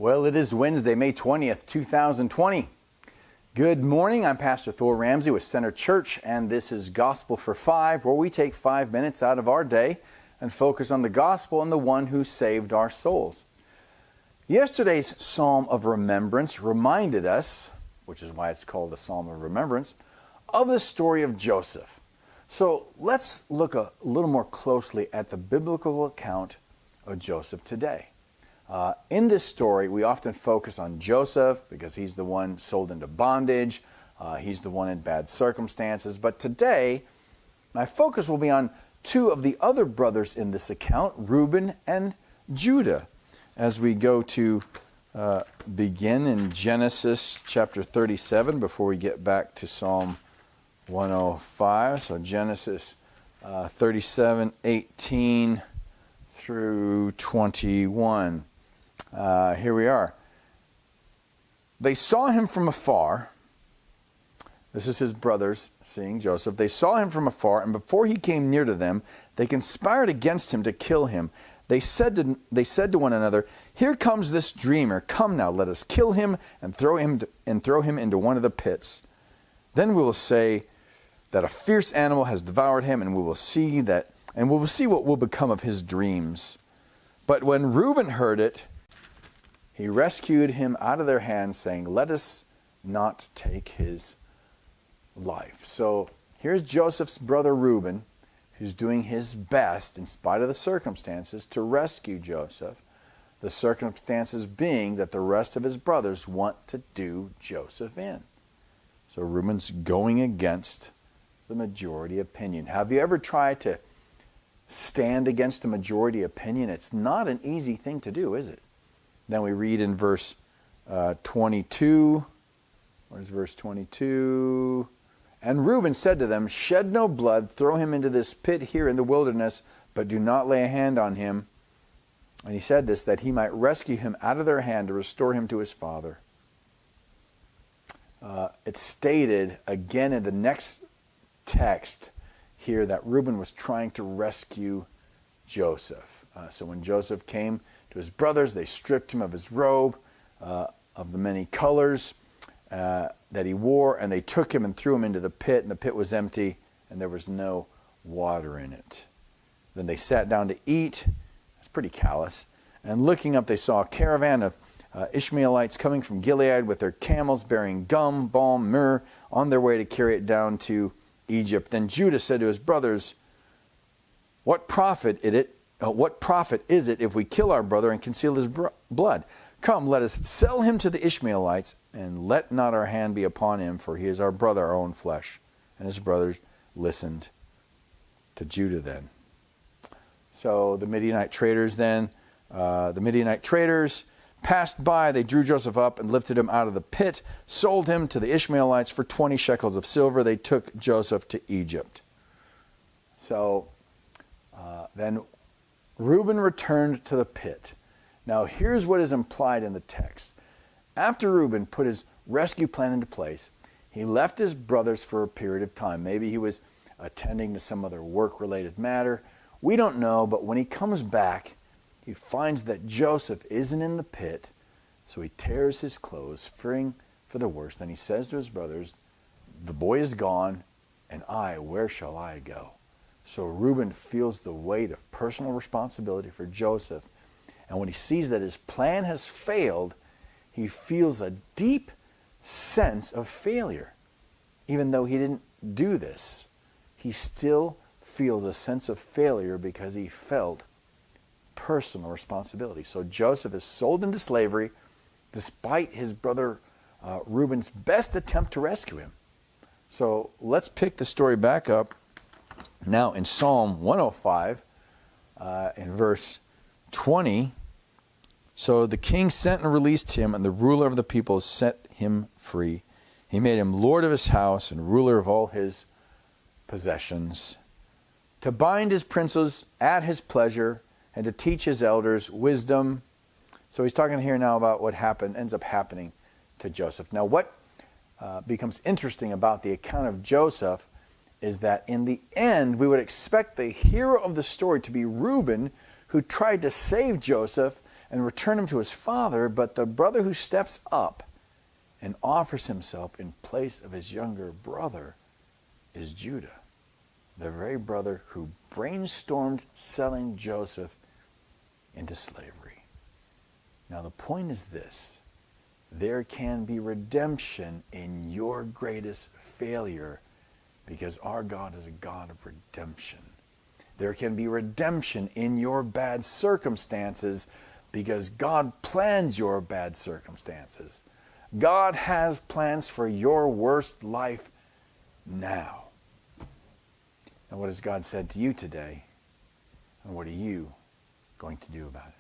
Well, it is Wednesday, May 20th, 2020. Good morning. I'm Pastor Thor Ramsey with Center Church, and this is Gospel for Five, where we take 5 minutes out of our day and focus on the gospel and the one who saved our souls. Yesterday's Psalm of Remembrance reminded us, which is why it's called a Psalm of Remembrance, of the story of Joseph. So let's look a little more closely at the biblical account of Joseph today. In this story, we often focus on Joseph because he's the one sold into bondage. He's the one in bad circumstances. But today, my focus will be on two of the other brothers in this account, Reuben and Judah, as we go to begin in Genesis chapter 37 before we get back to Psalm 105. So Genesis 37:18 through 21. Here we are. They saw him from afar. This is his brothers seeing Joseph. They saw him from afar, and before he came near to them, they conspired against him to kill him. They said to one another, "Here comes this dreamer. Come now, let us kill him and throw him into one of the pits. Then we will say that a fierce animal has devoured him, and we will see what will become of his dreams." But when Reuben heard it, he rescued him out of their hands, saying, "Let us not take his life." So here's Joseph's brother Reuben, who's doing his best in spite of the circumstances to rescue Joseph. The circumstances being that the rest of his brothers want to do Joseph in. So Reuben's going against the majority opinion. Have you ever tried to stand against a majority opinion? It's not an easy thing to do, is it? Then we read in verse 22. Where's verse 22? And Reuben said to them, "Shed no blood, throw him into this pit here in the wilderness, but do not lay a hand on him." And he said this, that he might rescue him out of their hand to restore him to his father. It's stated again in the next text here that Reuben was trying to rescue Joseph. So when Joseph came to his brothers, they stripped him of his robe of the many colors that he wore, and they took him and threw him into the pit, and the pit was empty, and there was no water in it. Then they sat down to eat. It's pretty callous. And looking up, they saw a caravan of Ishmaelites coming from Gilead with their camels bearing gum, balm, myrrh, on their way to carry it down to Egypt. Then Judah said to his brothers, What profit is it if we kill our brother and conceal his blood? Come, let us sell him to the Ishmaelites, and let not our hand be upon him, for he is our brother, our own flesh." And his brothers listened to Judah then. So the Midianite traders passed by. They drew Joseph up and lifted him out of the pit, sold him to the Ishmaelites for 20 shekels of silver. They took Joseph to Egypt. So then Reuben returned to the pit. Now here's what is implied in the text. After Reuben put his rescue plan into place, he left his brothers for a period of time. Maybe he was attending to some other work-related matter. We don't know, but when he comes back, he finds that Joseph isn't in the pit, so he tears his clothes, fearing for the worst. Then he says to his brothers, "The boy is gone, and where shall I go?" So Reuben feels the weight of personal responsibility for Joseph. And when he sees that his plan has failed, he feels a deep sense of failure. Even though he didn't do this, he still feels a sense of failure because he felt personal responsibility. So Joseph is sold into slavery despite his brother Reuben's best attempt to rescue him. So let's pick the story back up now in Psalm 105 in verse 20. So the king sent and released him, and the ruler of the people set him free. He made him lord of his house and ruler of all his possessions, to bind his princes at his pleasure, and to teach his elders wisdom. So he's talking here now about what ends up happening to Joseph. Now what becomes interesting about the account of Joseph is that in the end, we would expect the hero of the story to be Reuben, who tried to save Joseph and return him to his father. But the brother who steps up and offers himself in place of his younger brother is Judah, the very brother who brainstormed selling Joseph into slavery. Now the point is this: there can be redemption in your greatest failure, because our God is a God of redemption. There can be redemption in your bad circumstances, because God plans your bad circumstances. God has plans for your worst life now. Now, what has God said to you today? And what are you going to do about it?